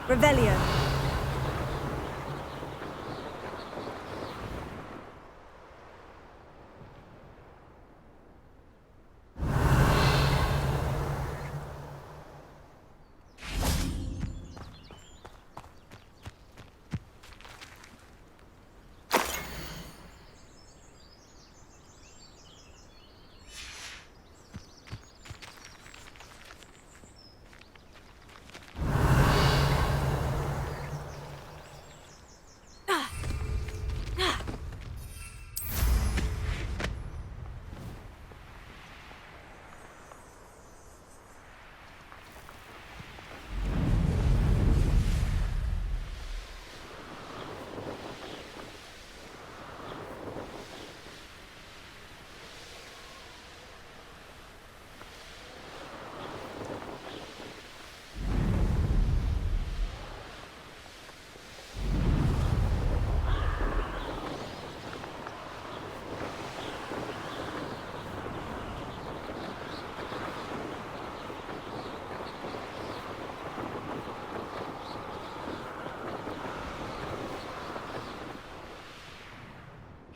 Revelio.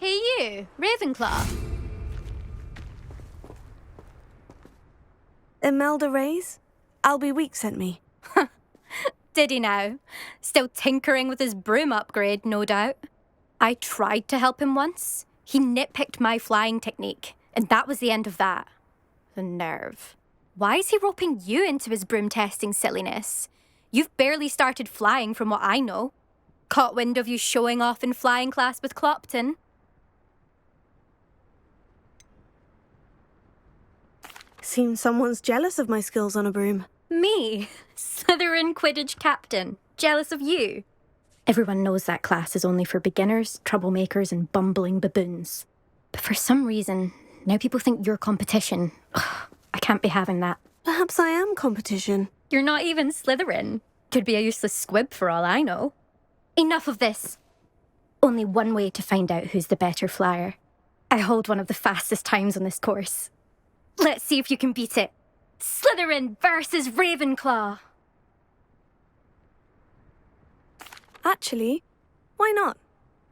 Hey you, Ravenclaw. Imelda Reyes? Albie Week sent me. Did he now? Still tinkering with his broom upgrade, no doubt. I tried to help him once. He nitpicked my flying technique, and that was the end of that. The nerve. Why is he roping you into his broom testing silliness? You've barely started flying from what I know. Caught wind of you showing off in flying class with Clopton. Seems someone's jealous of my skills on a broom. Me, Slytherin Quidditch captain, jealous of you. Everyone knows that class is only for beginners, troublemakers, and bumbling baboons. But for some reason, now people think you're competition. Ugh, I can't be having that. Perhaps I am competition. You're not even Slytherin. Could be a useless squib for all I know. Enough of this. Only one way to find out who's the better flyer. I hold one of the fastest times on this course. Let's see if you can beat it. Slytherin versus Ravenclaw. Actually, why not?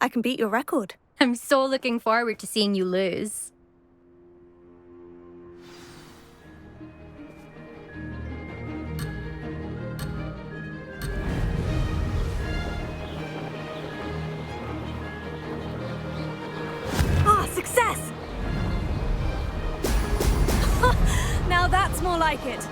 I can beat your record. I'm so looking forward to seeing you lose. Ah, success! Now that's more like it.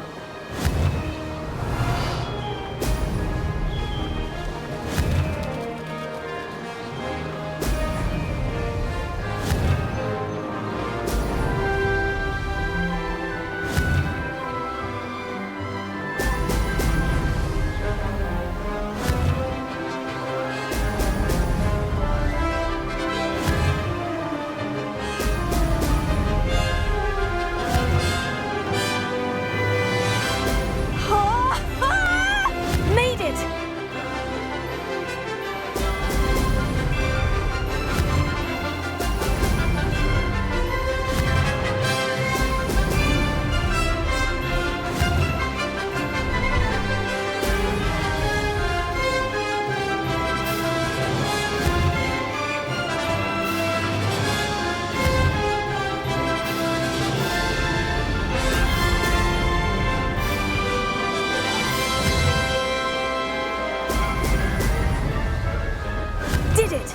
Made it! Did it!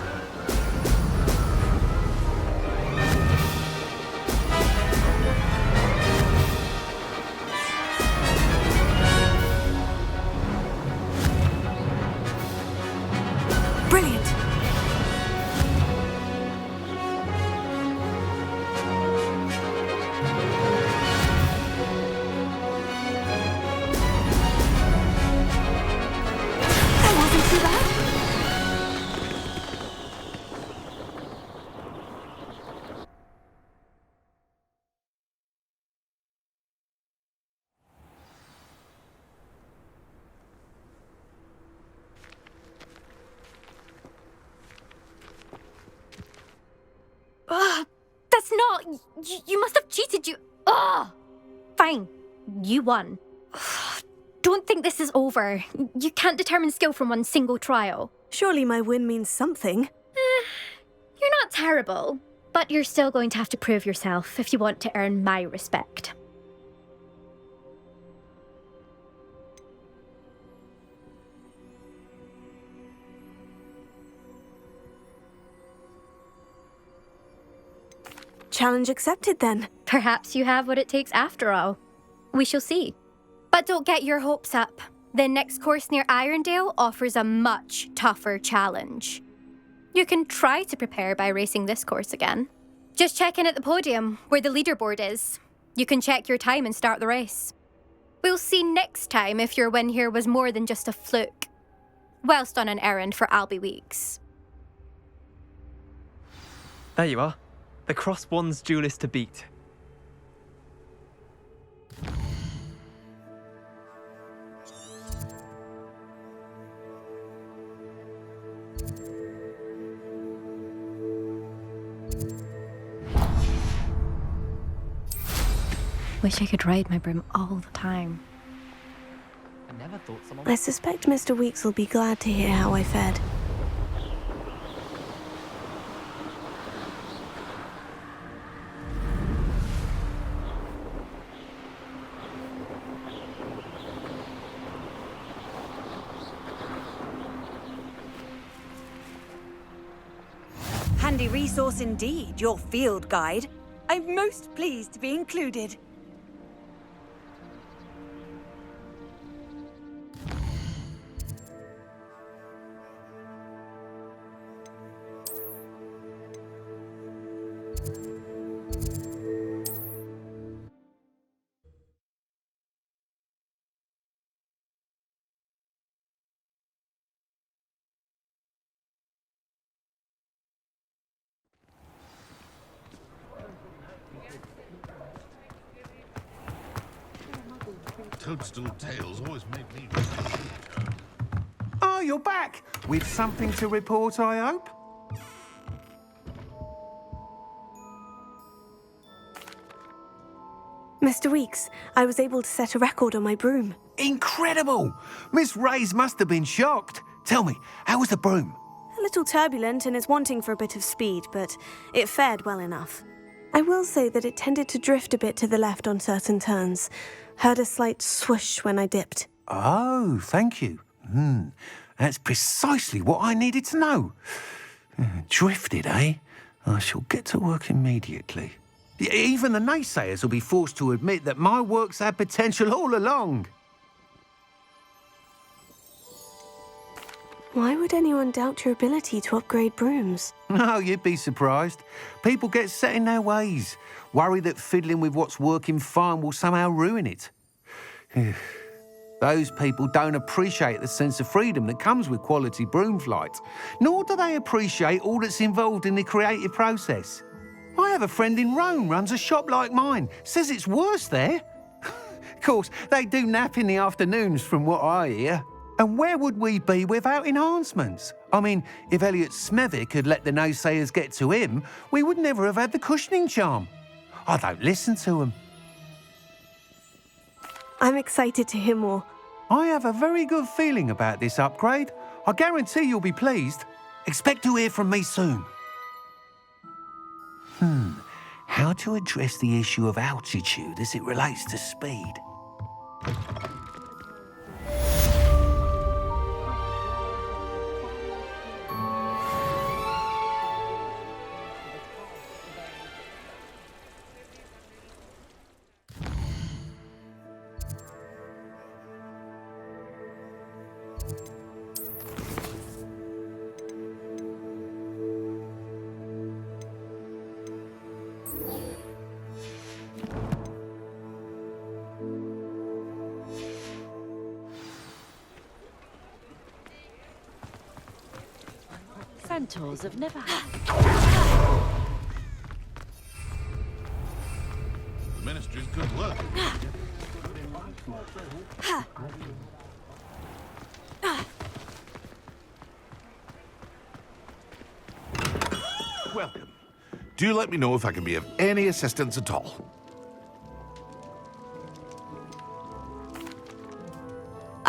Brilliant! That wasn't too bad. Ugh, that's not... You must have cheated, you... Ugh! Fine, you won. don't think this is over. You can't determine skill from one single trial. Surely my win means something. You're not terrible, but you're still going to have to prove yourself if you want to earn my respect. Challenge accepted then. Perhaps you have what it takes after all. We shall see. But don't get your hopes up. The next course near Irondale offers a much tougher challenge. You can try to prepare by racing this course again. Just check in at the podium, where the leaderboard is. You can check your time and start the race. We'll see next time if your win here was more than just a fluke. Whilst on an errand for Albie Weeks. There you are. The Cross Wands duelist to beat. Wish I could ride my broom all the time. I never thought someone... I suspect Mr. Weeks will be glad to hear how I fared. Handy resource indeed, your field guide. I'm most pleased to be included. Toadstool tails always made me... Oh, you're back! With something to report, I hope? Mr. Weeks, I was able to set a record on my broom. Incredible! Miss Ray's must have been shocked. Tell me, how was the broom? A little turbulent and is wanting for a bit of speed, but it fared well enough. I will say that it tended to drift a bit to the left on certain turns. Heard a slight swoosh when I dipped. Oh, thank you. That's precisely what I needed to know. Drifted, eh? I shall get to work immediately. Even the naysayers will be forced to admit that my work's had potential all along. Why would anyone doubt your ability to upgrade brooms? No, you'd be surprised. People get set in their ways, worry that fiddling with what's working fine will somehow ruin it. Those people don't appreciate the sense of freedom that comes with quality broom flight, nor do they appreciate all that's involved in the creative process. I have a friend in Rome runs a shop like mine, says it's worse there. Of course, they do nap in the afternoons from what I hear. And where would we be without enhancements? I mean, if Elliot Smethwick had let the naysayers get to him, we would never have had the cushioning charm. I don't listen to them. I'm excited to hear more. I have a very good feeling about this upgrade. I guarantee you'll be pleased. Expect to hear from me soon. How to address the issue of altitude as it relates to speed? Centaurs have never had... The Ministry's good work. Welcome. Do let me know if I can be of any assistance at all.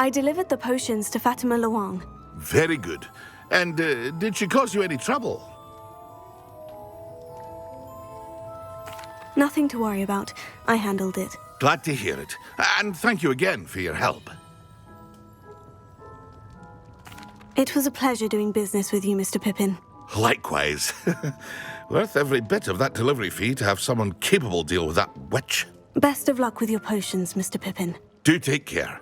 I delivered the potions to Fatima Luang. Very good. And did she cause you any trouble? Nothing to worry about. I handled it. Glad to hear it. And thank you again for your help. It was a pleasure doing business with you, Mr. Pippin. Likewise. Worth every bit of that delivery fee to have someone capable deal with that witch. Best of luck with your potions, Mr. Pippin. Do take care.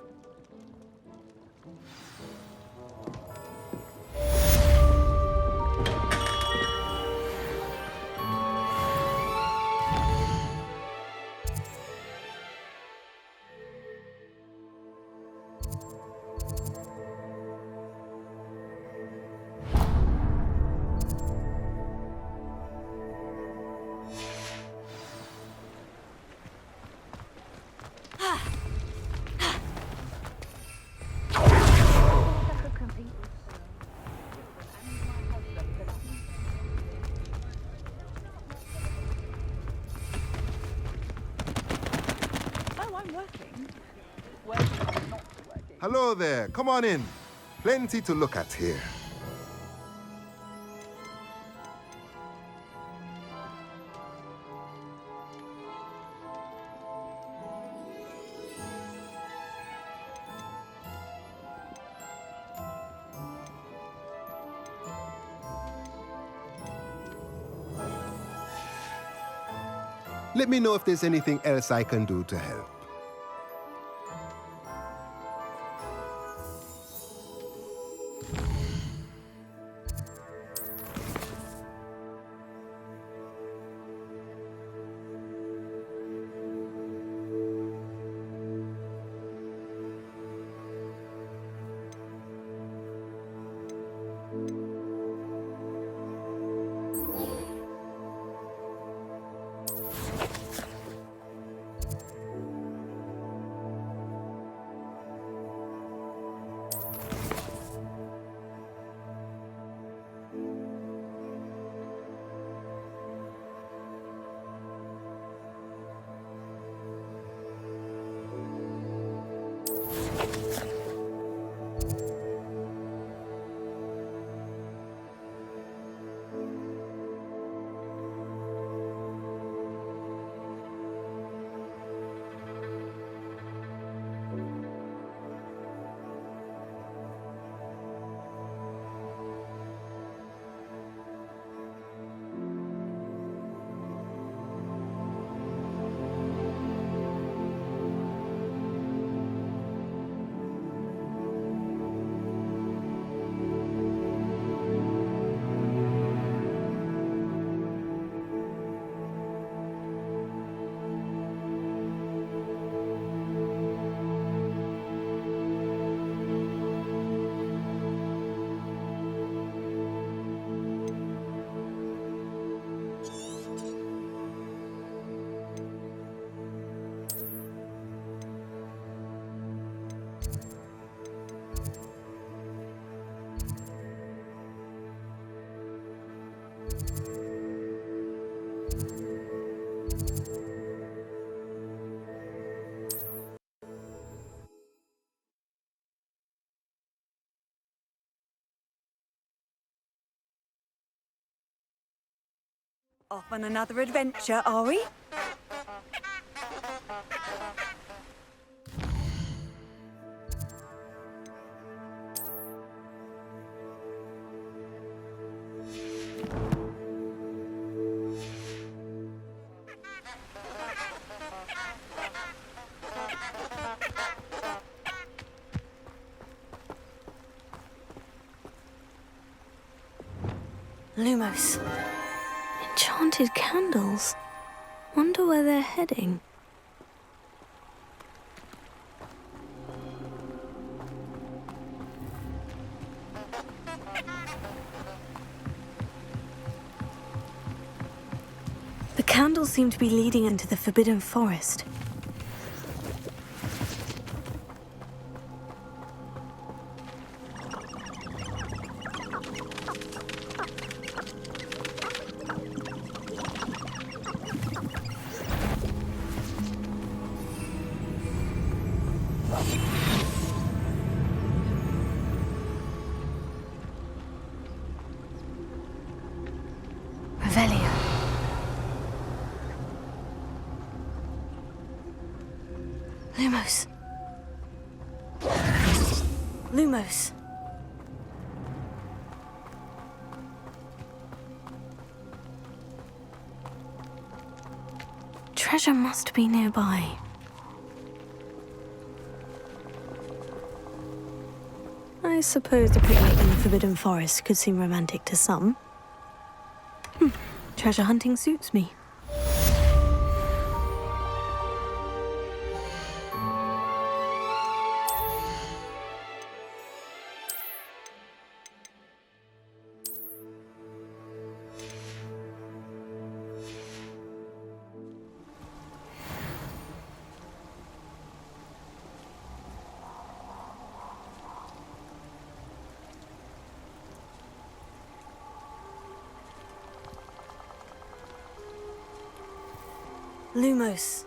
Hello there, come on in. Plenty to look at here. Let me know if there's anything else I can do to help. Off on another adventure, are we? Lumos. Enchanted candles. Wonder where they're heading. The candles seem to be leading into the Forbidden Forest. Revelio. Lumos. Lumos. Treasure must be nearby. I suppose the picnic in the Forbidden Forest could seem romantic to some. Treasure hunting suits me. Lumos.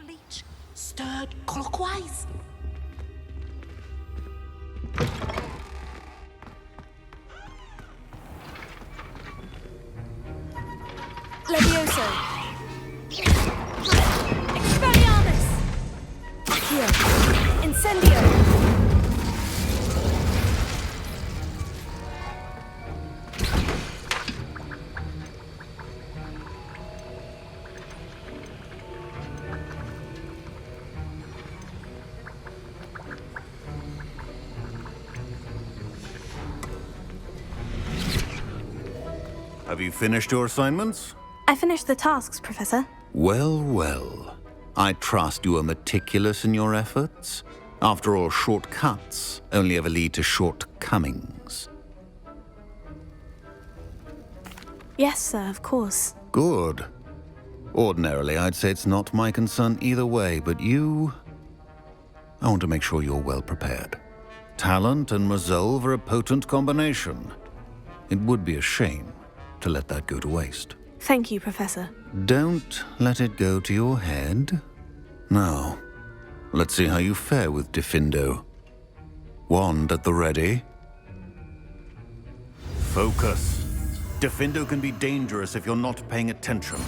Leech stirred clockwise. Levioso. Expelliarmus. Accio. Incendio. Have you finished your assignments? I finished the tasks, Professor. Well, well. I trust you are meticulous in your efforts. After all, shortcuts only ever lead to shortcomings. Yes, sir, of course. Good. Ordinarily, I'd say it's not my concern either way, but you... I want to make sure you're well prepared. Talent and resolve are a potent combination. It would be a shame to let that go to waste. Thank you, Professor. Don't let it go to your head. Now, let's see how you fare with Diffindo. Wand at the ready. Focus. Diffindo can be dangerous if you're not paying attention.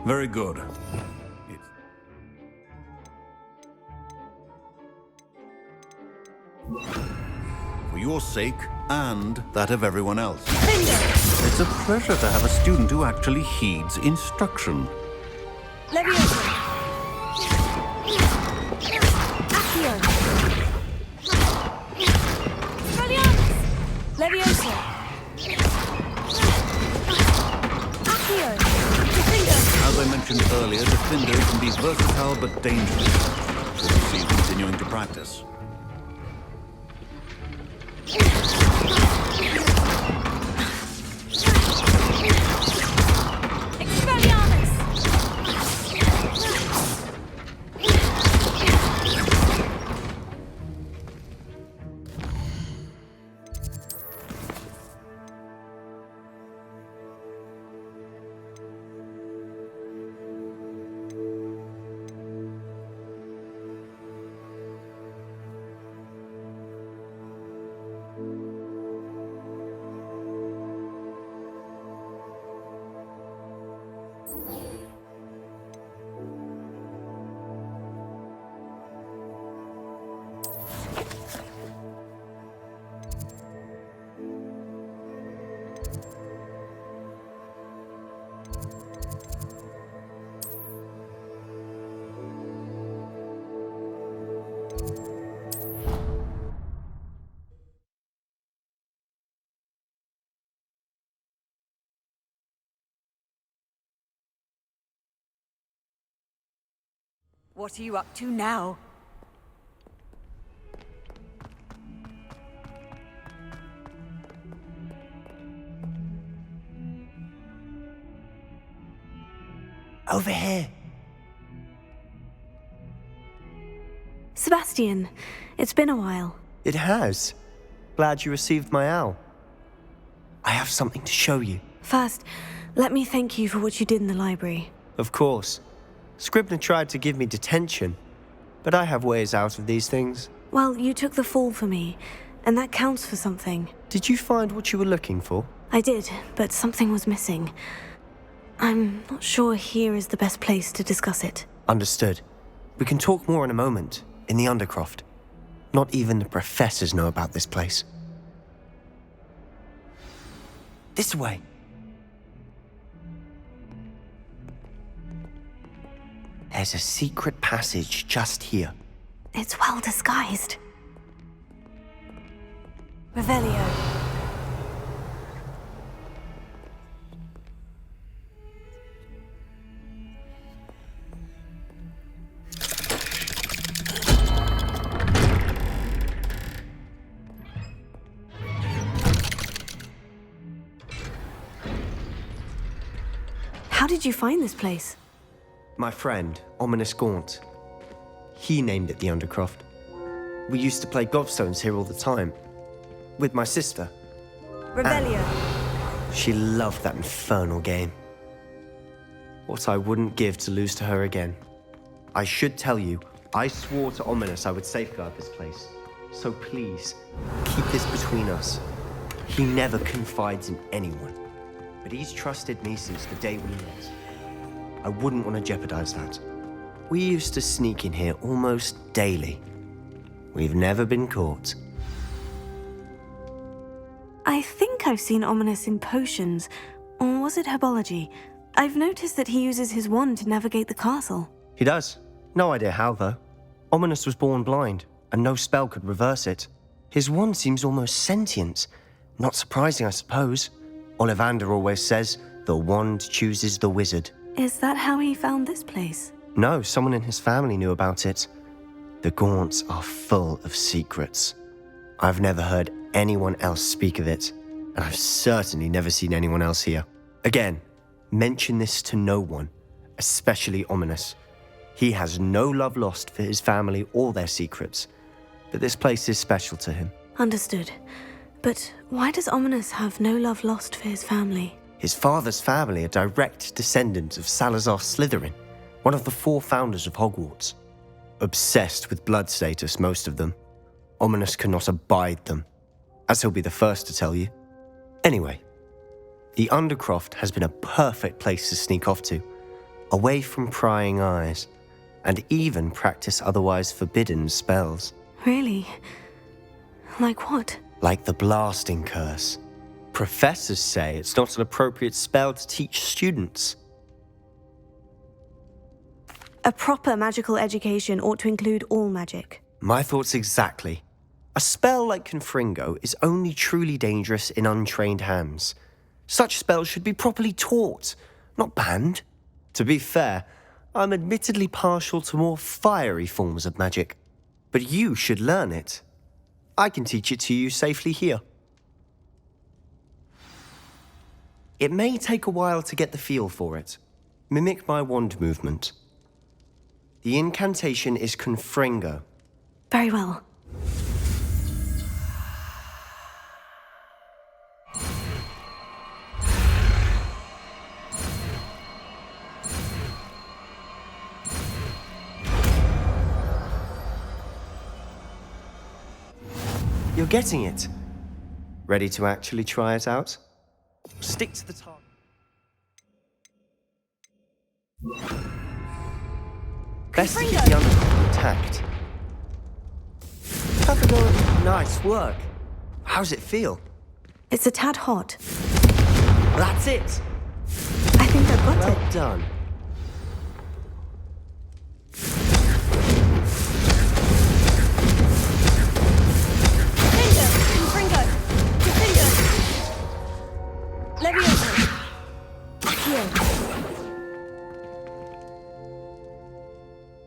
Very good. For your sake, and that of everyone else. It's a pleasure to have a student who actually heeds instruction. Levioso. Accio. Expelliarmus. Levioso. Accio. As I mentioned earlier, Diffindo can be versatile but dangerous. see you continuing to practice. What are you up to now? Over here. Sebastian, it's been a while. It has. Glad you received my owl. I have something to show you. First, let me thank you for what you did in the library. Of course. Scribner tried to give me detention, but I have ways out of these things. Well, you took the fall for me, and that counts for something. Did you find what you were looking for? I did, but something was missing. I'm not sure here is the best place to discuss it. Understood. We can talk more in a moment, in the Undercroft. Not even the professors know about this place. This way. There's a secret passage just here. It's well disguised. Revelio. How did you find this place? My friend, Ominous Gaunt. He named it the Undercroft. We used to play gobstones here all the time. With my sister. Revelio. She loved that infernal game. What I wouldn't give to lose to her again. I should tell you, I swore to Ominous I would safeguard this place. So please, keep this between us. He never confides in anyone. But he's trusted me since the day we met. I wouldn't want to jeopardize that. We used to sneak in here almost daily. We've never been caught. I think I've seen Ominous in potions. Or was it herbology? I've noticed that he uses his wand to navigate the castle. He does. No idea how, though. Ominous was born blind, and no spell could reverse it. His wand seems almost sentient. Not surprising, I suppose. Ollivander always says, the wand chooses the wizard. Is that how he found this place? No, someone in his family knew about it. The Gaunts are full of secrets. I've never heard anyone else speak of it, and I've certainly never seen anyone else here. Again, mention this to no one, especially Ominous. He has no love lost for his family or their secrets, but this place is special to him. Understood. But why does Ominous have no love lost for his family? His father's family are direct descendants of Salazar Slytherin, one of the 4 founders of Hogwarts. Obsessed with blood status, most of them. Ominous cannot abide them, as he'll be the first to tell you. Anyway, the Undercroft has been a perfect place to sneak off to, away from prying eyes, and even practice otherwise forbidden spells. Really? Like what? Like the blasting curse. Professors say it's not an appropriate spell to teach students. A proper magical education ought to include all magic. My thoughts exactly. A spell like Confringo is only truly dangerous in untrained hands. Such spells should be properly taught, not banned. To be fair, I'm admittedly partial to more fiery forms of magic, but you should learn it. I can teach it to you safely here. It may take a while to get the feel for it. Mimic my wand movement. The incantation is Confringo. Very well. You're getting it. Ready to actually try it out? Stick to the target. Best to keep the undercroft intact. Have a go. Nice work. How's it feel? It's a tad hot. That's it. I think I've got it. Well done.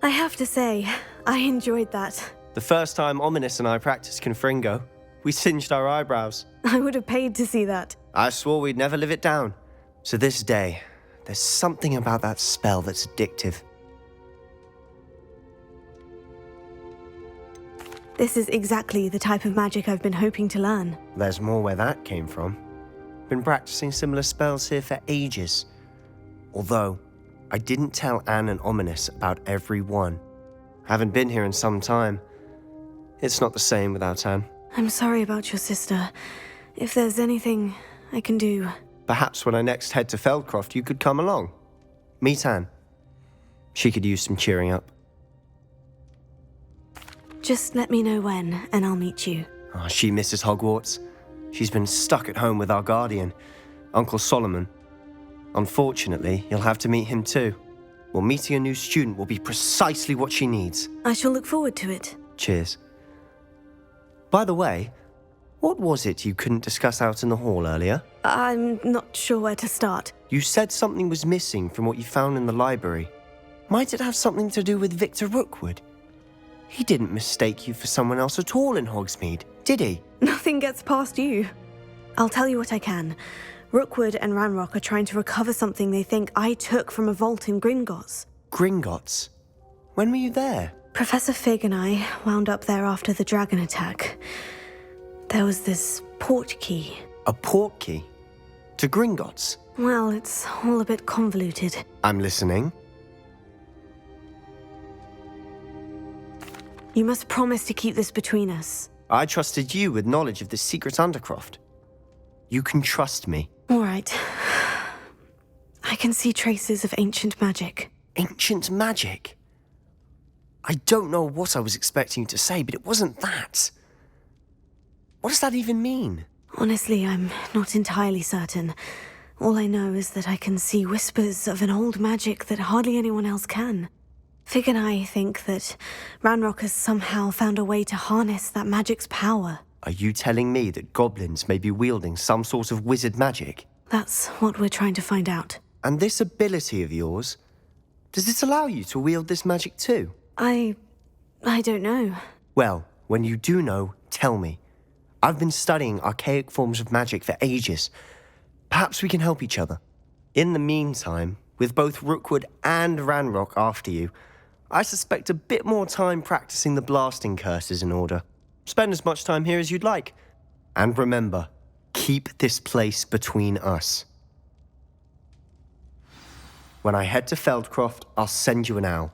I have to say, I enjoyed that. The first time Ominous and I practiced Confringo, we singed our eyebrows. I would have paid to see that. I swore we'd never live it down. To this day, there's something about that spell that's addictive. This is exactly the type of magic I've been hoping to learn. There's more where that came from. Been practicing similar spells here for ages. Although, I didn't tell Anne and Ominous about every one. Haven't been here in some time. It's not the same without Anne. I'm sorry about your sister. If there's anything I can do... Perhaps when I next head to Feldcroft, you could come along. Meet Anne. She could use some cheering up. Just let me know when, and I'll meet you. Oh, she misses Hogwarts. She's been stuck at home with our guardian, Uncle Solomon. Unfortunately, you'll have to meet him too. Well, meeting a new student will be precisely what she needs. I shall look forward to it. Cheers. By the way, what was it you couldn't discuss out in the hall earlier? I'm not sure where to start. You said something was missing from what you found in the library. Might it have something to do with Victor Rookwood? He didn't mistake you for someone else at all in Hogsmeade, did he? Nothing gets past you. I'll tell you what I can. Rookwood and Ranrock are trying to recover something they think I took from a vault in Gringotts. Gringotts? When were you there? Professor Fig and I wound up there after the dragon attack. There was this port key. A port key? To Gringotts? Well, it's all a bit convoluted. I'm listening. You must promise to keep this between us. I trusted you with knowledge of the secret undercroft. You can trust me. All right. I can see traces of ancient magic. Ancient magic? I don't know what I was expecting you to say, but it wasn't that. What does that even mean? Honestly, I'm not entirely certain. All I know is that I can see whispers of an old magic that hardly anyone else can. Fig and I think that Ranrock has somehow found a way to harness that magic's power. Are you telling me that goblins may be wielding some sort of wizard magic? That's what we're trying to find out. And this ability of yours, does it allow you to wield this magic too? I don't know. Well, when you do know, tell me. I've been studying archaic forms of magic for ages. Perhaps we can help each other. In the meantime, with both Rookwood and Ranrock after you, I suspect a bit more time practicing the blasting curses in order. Spend as much time here as you'd like. And remember, keep this place between us. When I head to Feldcroft, I'll send you an owl.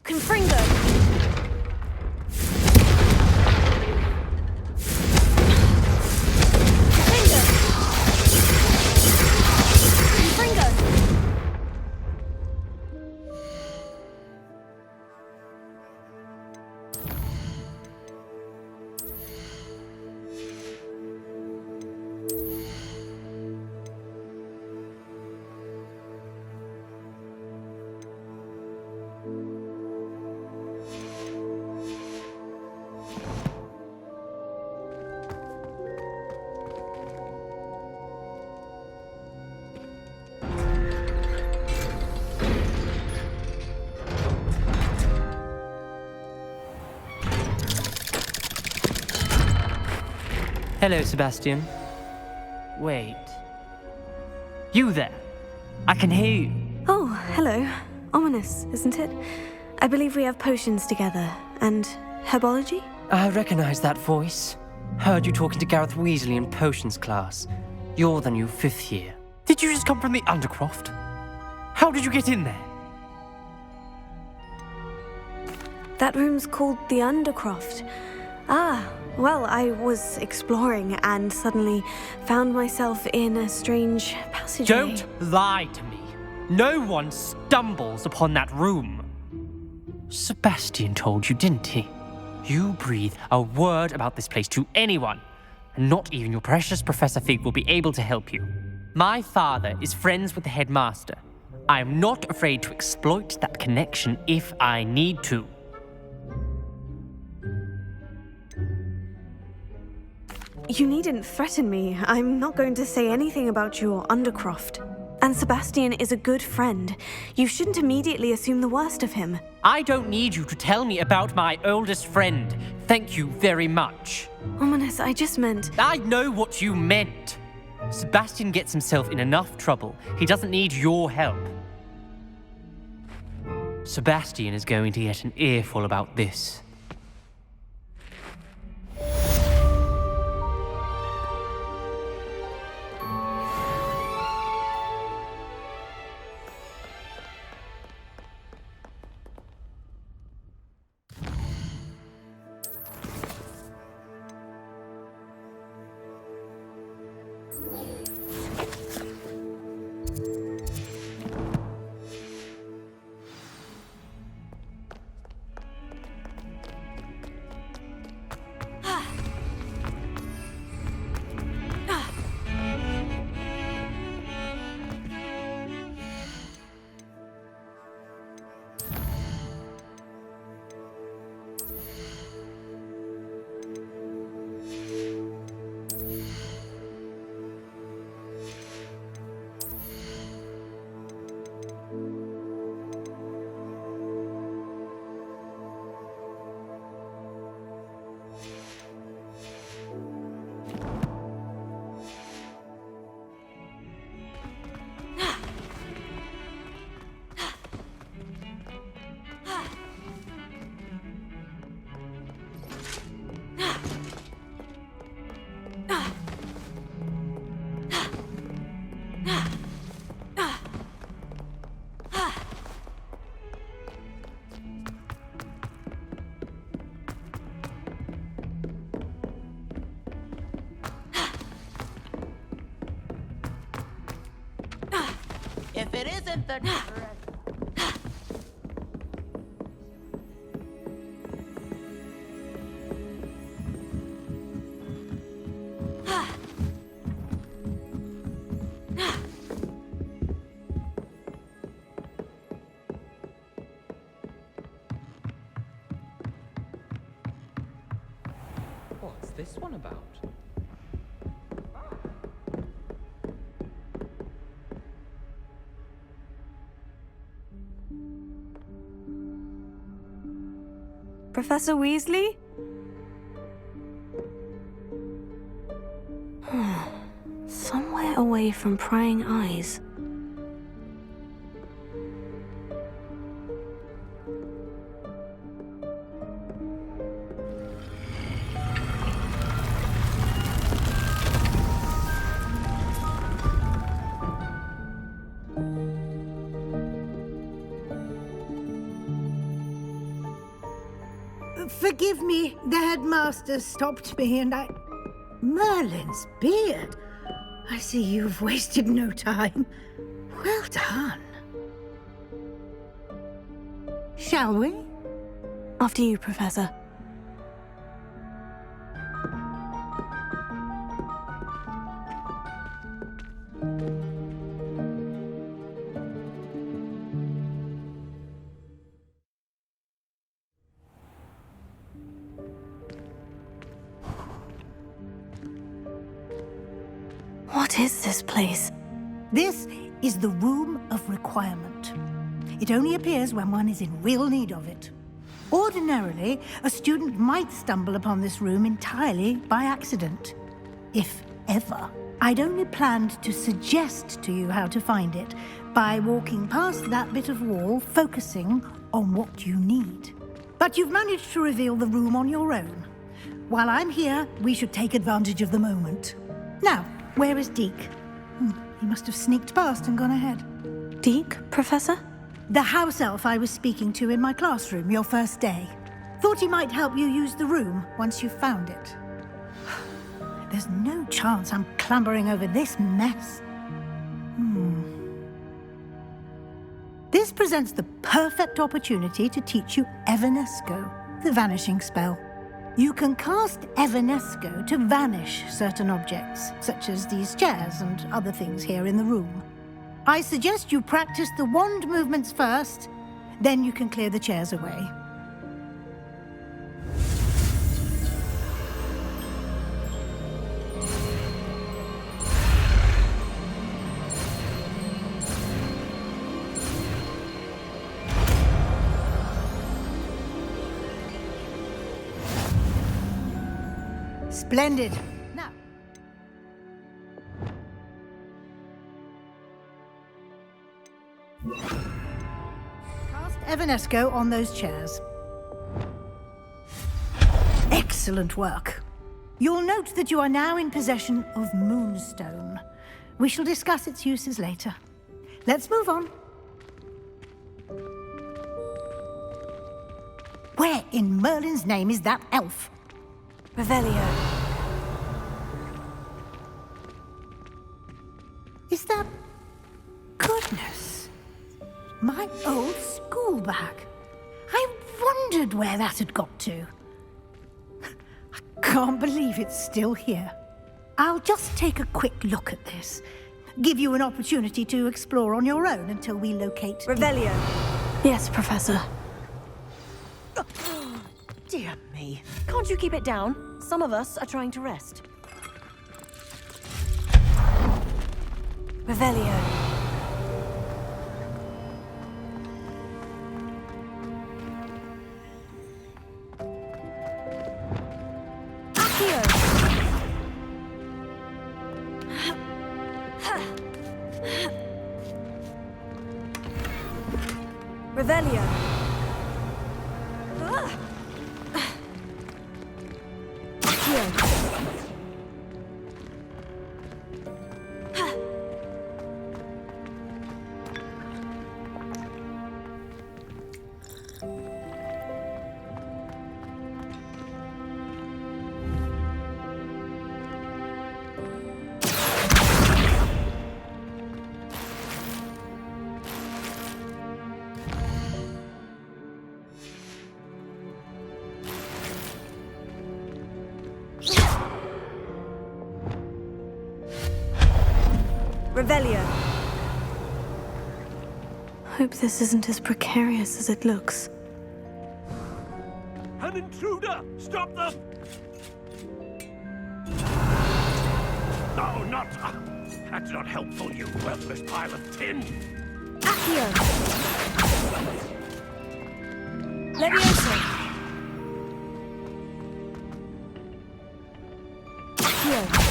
Confringo! Hello, Sebastian. Wait. You there? I can hear you. Oh, hello. Ominous, isn't it? I believe we have potions together. And herbology? I recognize that voice. Heard you talking to Gareth Weasley in potions class. You're the new 5th year. Did you just come from the Undercroft? How did you get in there? That room's called the Undercroft. Ah, well, I was exploring and suddenly found myself in a strange passageway. Don't lie to me. No one stumbles upon that room. Sebastian told you, didn't he? You breathe a word about this place to anyone, and not even your precious Professor Fig will be able to help you. My father is friends with the headmaster. I am not afraid to exploit that connection if I need to. You needn't threaten me. I'm not going to say anything about your Undercroft. And Sebastian is a good friend. You shouldn't immediately assume the worst of him. I don't need you to tell me about my oldest friend. Thank you very much. Ominous, I just meant... I know what you meant. Sebastian gets himself in enough trouble. He doesn't need your help. Sebastian is going to get an earful about this. If it isn't the... What's this one about? Professor Weasley? Somewhere away from prying eyes. Forgive me, the headmaster stopped me and I... Merlin's beard. I see you've wasted no time. Well done. Shall we? After you, Professor. What is this place? This is the Room of Requirement. It only appears when one is in real need of it. Ordinarily, a student might stumble upon this room entirely by accident. if ever. I'd only planned to suggest to you how to find it by walking past that bit of wall, focusing on what you need. But you've managed to reveal the room on your own. While I'm here, we should take advantage of the moment. Now, where is Deke? He must have sneaked past and gone ahead. Deke, Professor? The house elf I was speaking to in my classroom your first day. Thought he might help you use the room once you've found it. There's no chance I'm clambering over this mess. This presents the perfect opportunity to teach you Evanesco, the vanishing spell. You can cast Evanesco to vanish certain objects, such as these chairs and other things here in the room. I suggest you practice the wand movements first, then you can clear the chairs away. Splendid. Now. Cast Evanesco on those chairs. Excellent work. You'll note that you are now in possession of Moonstone. We shall discuss its uses later. Let's move on. Where in Merlin's name is that elf? Revelio. Is that... Goodness. My old school bag. I wondered where that had got to. I can't believe it's still here. I'll just take a quick look at this. Give you an opportunity to explore on your own until we locate... Revelio. Yes, Professor. Dear me. Can't you keep it down? Some of us are trying to rest. Revelio. Accio! Revelio. Revelio. Hope this isn't as precarious as it looks. An intruder! Stop them! No, not... That's not helpful, you worthless pile of tin! Accio! Leviosa! Accio!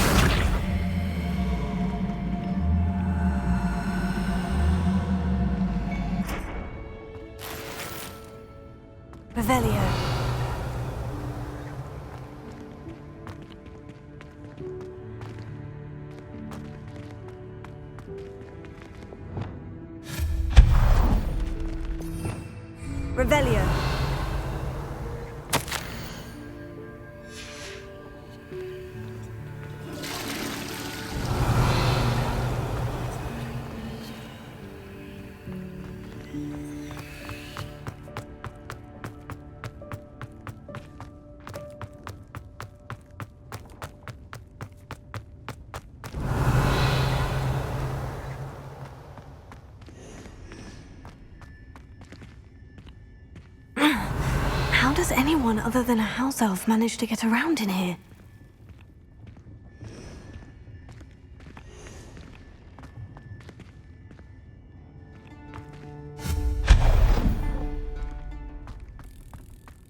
Revelio. Revelio. How does anyone other than a house elf manage to get around in here?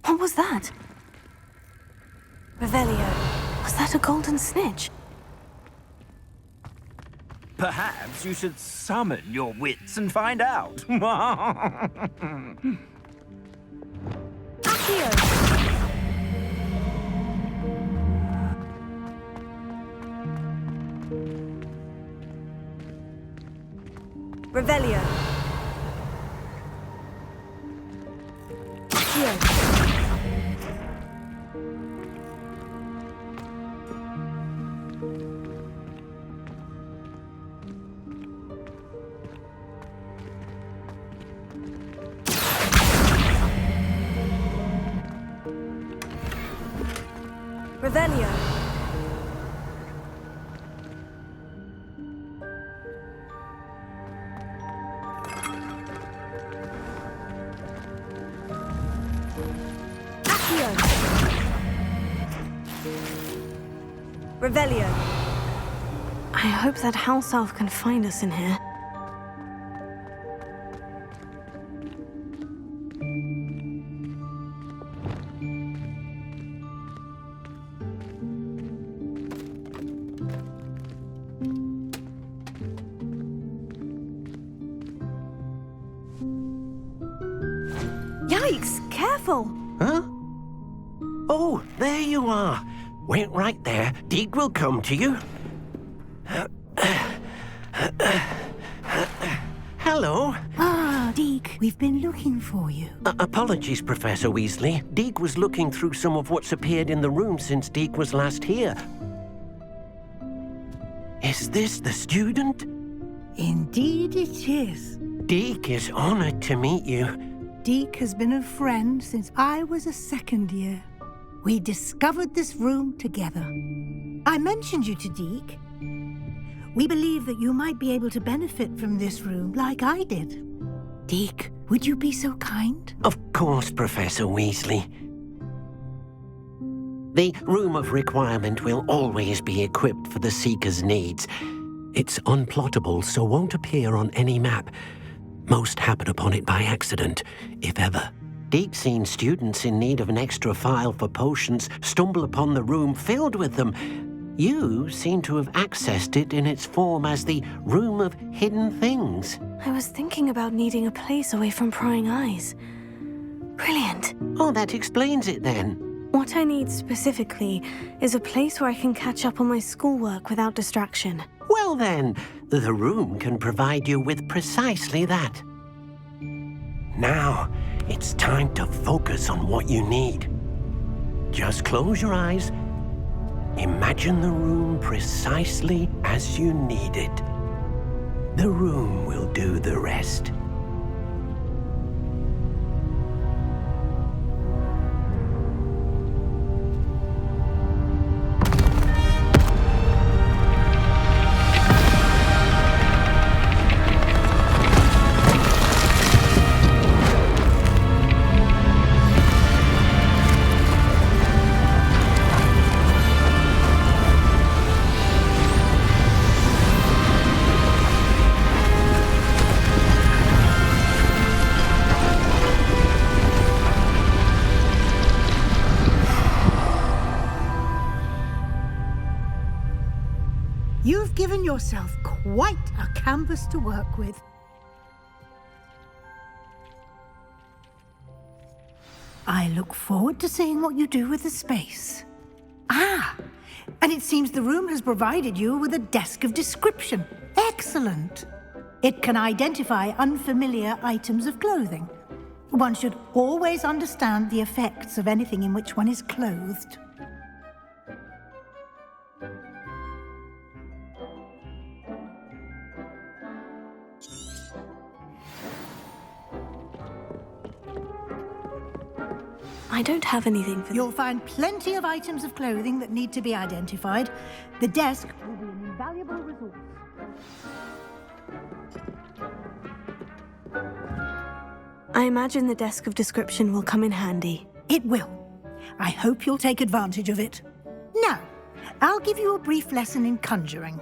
What was that? Revelio. Was that a golden snitch? Perhaps you should summon your wits and find out. Revelio. Accio. Revelio. Accio. Revelio. I hope that house elf can find us in here. Yikes! Careful! Huh? Oh, there you are. Wait right there. Deek will come to you. Hello. Ah, Deek, we've been looking for you. Apologies, Professor Weasley. Deek was looking through some of what's appeared in the room since Deek was last here. Is this the student? Indeed it is. Deek is honored to meet you. Deek has been a friend since I was a second year. We discovered this room together. I mentioned you to Deek. We believe that you might be able to benefit from this room like I did. Deek, would you be so kind? Of course, Professor Weasley. The Room of Requirement will always be equipped for the Seeker's needs. It's unplottable, so won't appear on any map. Most happen upon it by accident, if ever. Deek's seen students in need of an extra file for potions stumble upon the room filled with them. You seem to have accessed it in its form as the Room of Hidden Things. I was thinking about needing a place away from prying eyes. Brilliant. Oh, that explains it then. What I need specifically is a place where I can catch up on my schoolwork without distraction. Well then, the room can provide you with precisely that. Now, it's time to focus on what you need. Just close your eyes. Imagine the room precisely as you need it. The room will do the rest. You've given yourself quite a canvas to work with. I look forward to seeing what you do with the space. Ah, and it seems the room has provided you with a desk of description. Excellent. It can identify unfamiliar items of clothing. One should always understand the effects of anything in which one is clothed. I don't have anything for... You'll find plenty of items of clothing that need to be identified. The desk will be an invaluable resource. I imagine the desk of description will come in handy. It will. I hope you'll take advantage of it. Now, I'll give you a brief lesson in conjuring.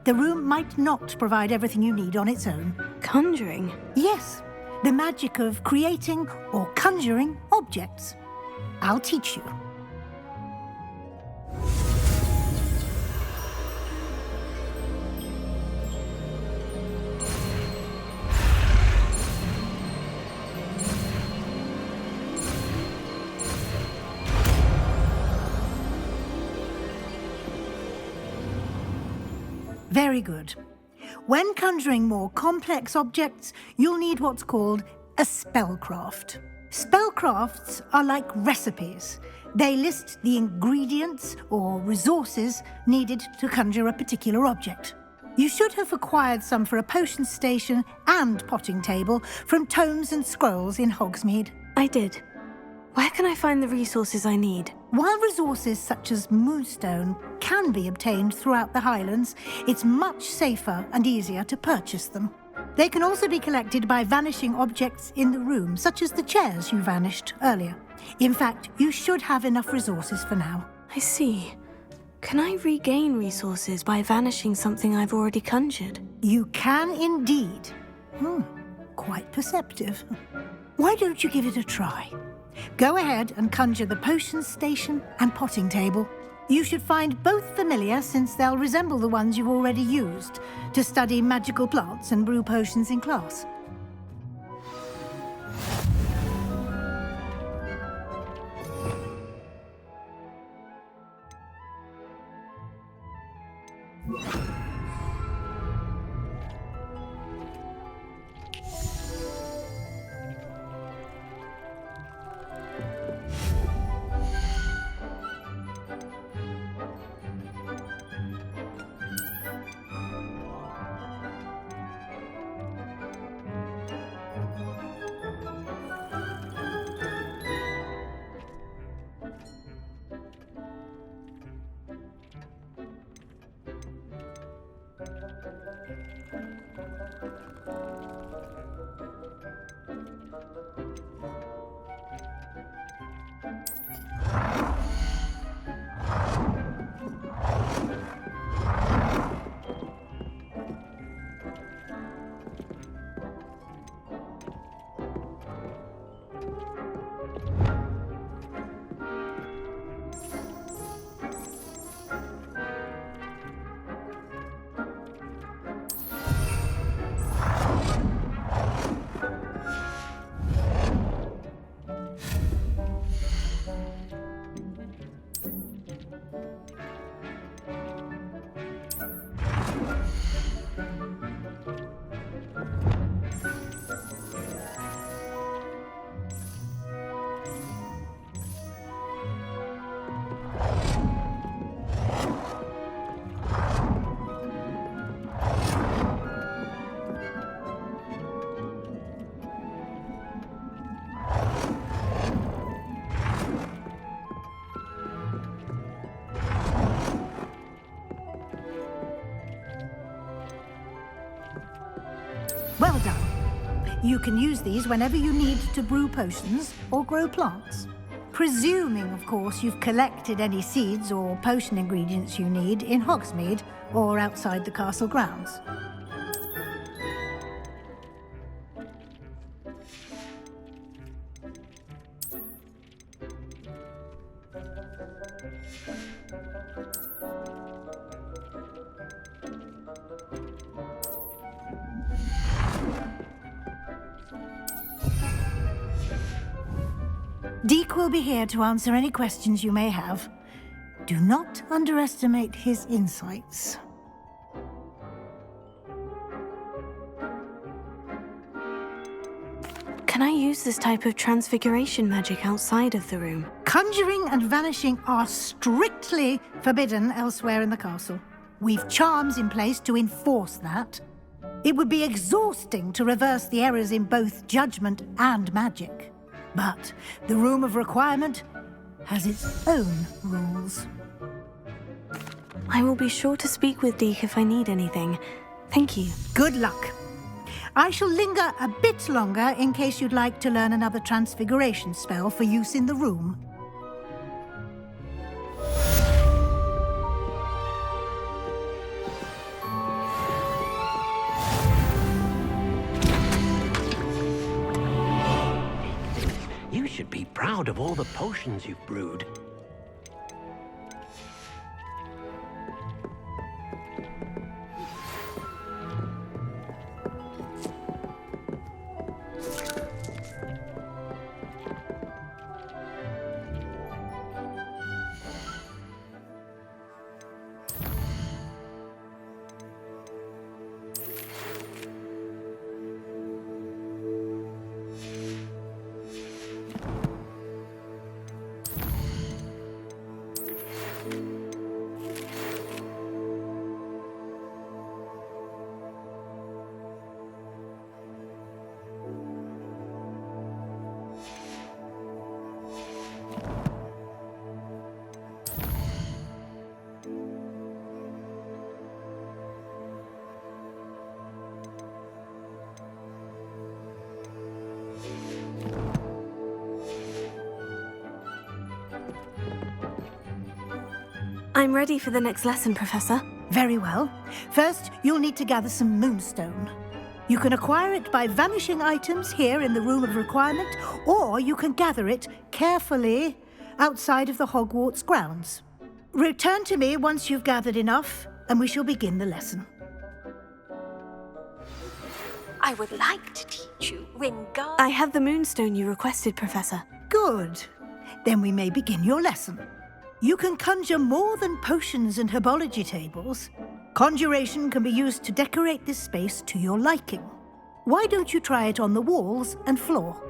The room might not provide everything you need on its own. Conjuring? Yes. The magic of creating or conjuring objects. I'll teach you. Very good. When conjuring more complex objects, you'll need what's called a spellcraft. Spellcrafts are like recipes. They list the ingredients or resources needed to conjure a particular object. You should have acquired some for a potion station and potting table from tomes and scrolls in Hogsmeade. I did. Where can I find the resources I need? While resources such as moonstone can be obtained throughout the Highlands, it's much safer and easier to purchase them. They can also be collected by vanishing objects in the room, such as the chairs you vanished earlier. In fact, you should have enough resources for now. I see. Can I regain resources by vanishing something I've already conjured? You can indeed. Quite perceptive. Why don't you give it a try? Go ahead and conjure the potion station and potting table. You should find both familiar, since they'll resemble the ones you've already used to study magical plants and brew potions in class. Well done. You can use these whenever you need to brew potions or grow plants. Presuming, of course, you've collected any seeds or potion ingredients you need in Hogsmeade or outside the castle grounds. Deke will be here to answer any questions you may have. Do not underestimate his insights. Can I use this type of transfiguration magic outside of the room? Conjuring and vanishing are strictly forbidden elsewhere in the castle. We've charms in place to enforce that. It would be exhausting to reverse the errors in both judgment and magic. But the Room of Requirement has its own rules. I will be sure to speak with Deke if I need anything. Thank you. Good luck. I shall linger a bit longer in case you'd like to learn another transfiguration spell for use in the room. You should be proud of all the potions you've brewed. I'm ready for the next lesson, Professor. Very well. First, you'll need to gather some moonstone. You can acquire it by vanishing items here in the Room of Requirement, or you can gather it carefully outside of the Hogwarts grounds. Return to me once you've gathered enough, and we shall begin the lesson. I would like to teach you Wingardium. I have the moonstone you requested, Professor. Good. Then we may begin your lesson. You can conjure more than potions and herbology tables. Conjuration can be used to decorate this space to your liking. Why don't you try it on the walls and floor?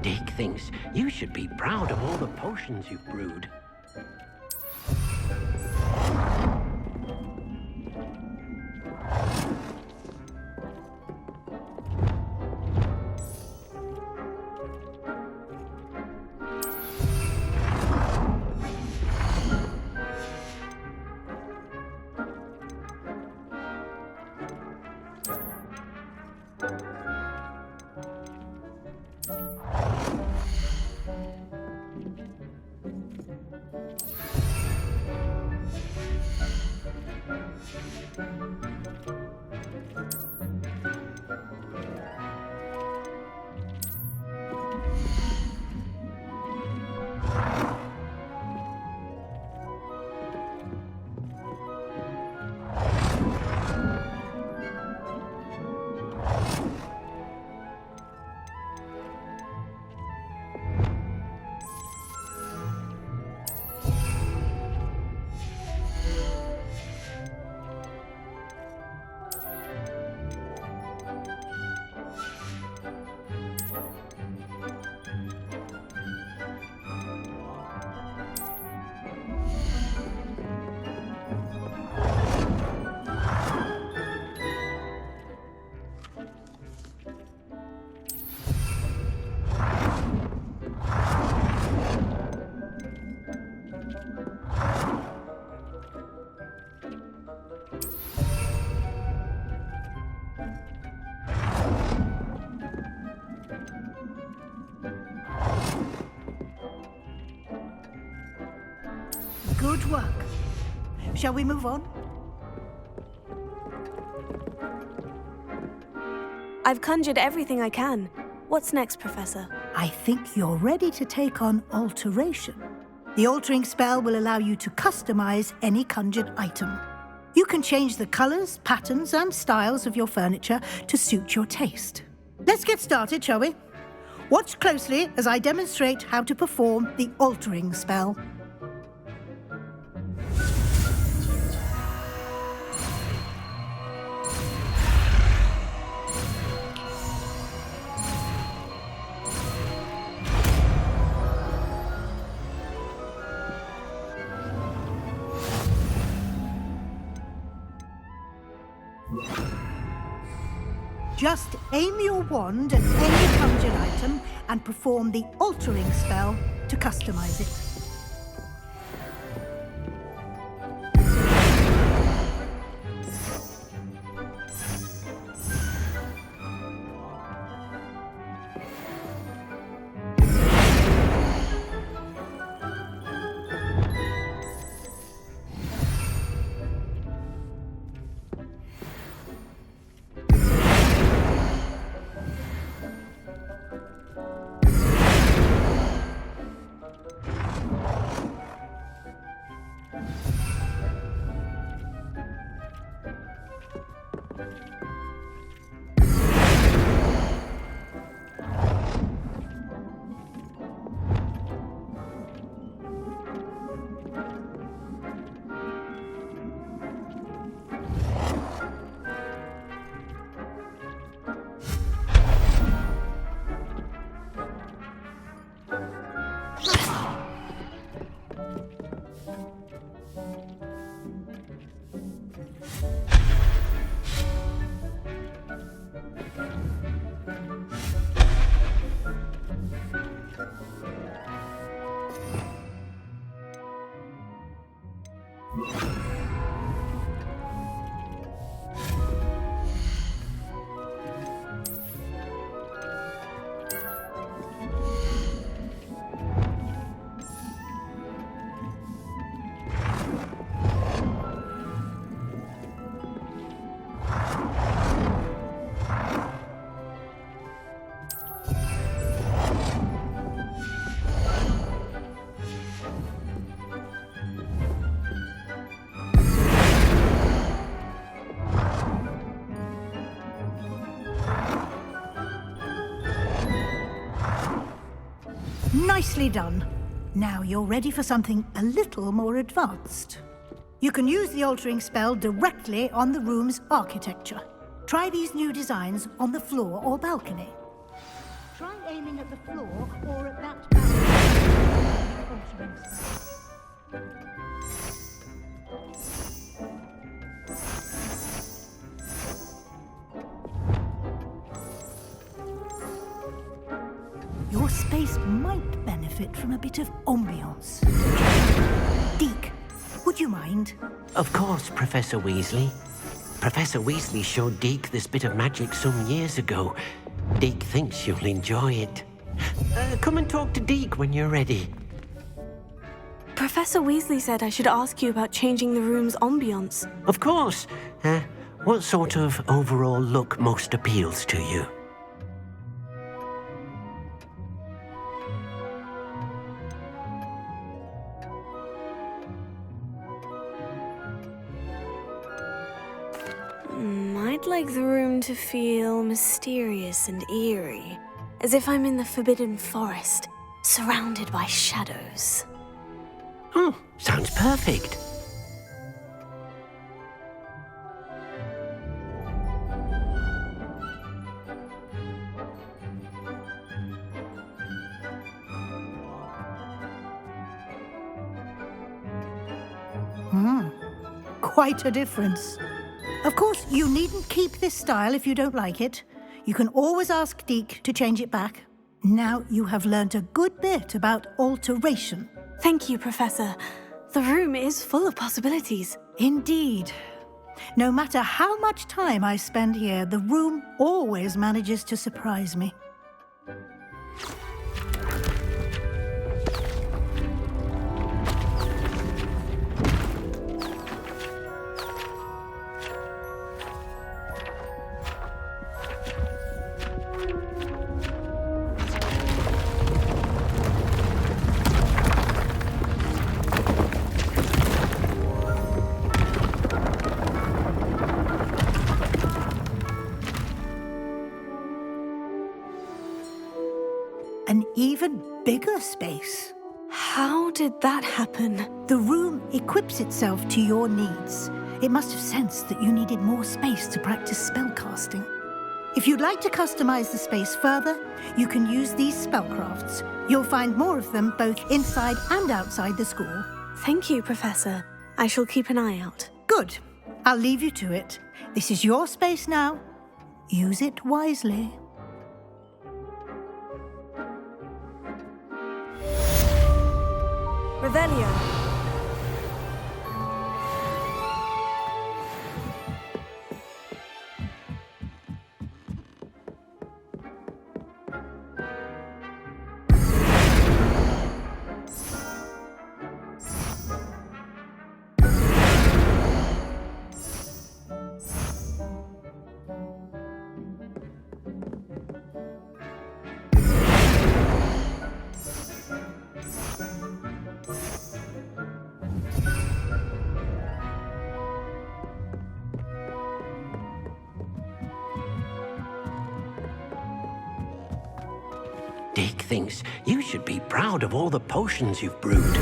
Dick thinks you should be proud of all the potions you've brewed. Good work. Shall we move on? I've conjured everything I can. What's next, Professor? I think you're ready to take on alteration. The altering spell will allow you to customize any conjured item. You can change the colors, patterns, and styles of your furniture to suit your taste. Let's get started, shall we? Watch closely as I demonstrate how to perform the altering spell. Just aim your wand at any conjured item and perform the altering spell to customize it. Nicely done. Now you're ready for something a little more advanced. You can use the altering spell directly on the room's architecture. Try these new designs on the floor or balcony. Try aiming at the floor or at that balcony. Your space might benefit from a bit of ambiance. Deke, would you mind? Of course, Professor Weasley. Professor Weasley showed Deke this bit of magic some years ago. Deke thinks you'll enjoy it. Come and talk to Deke when you're ready. Professor Weasley said I should ask you about changing the room's ambiance. Of course. What sort of overall look most appeals to you? I'd like the room to feel mysterious and eerie, as if I'm in the Forbidden Forest, surrounded by shadows. Oh, sounds perfect. Quite a difference. Of course, you needn't keep this style if you don't like it. You can always ask Deke to change it back. Now you have learnt a good bit about alteration. Thank you, Professor. The room is full of possibilities. Indeed. No matter how much time I spend here, the room always manages to surprise me. An even bigger space. How did that happen? The room equips itself to your needs. It must have sensed that you needed more space to practice spellcasting. If you'd like to customize the space further, you can use these spellcrafts. You'll find more of them both inside and outside the school. Thank you, Professor. I shall keep an eye out. Good. I'll leave you to it. This is your space now. Use it wisely. Revelio. Dick thinks you should be proud of all the potions you've brewed.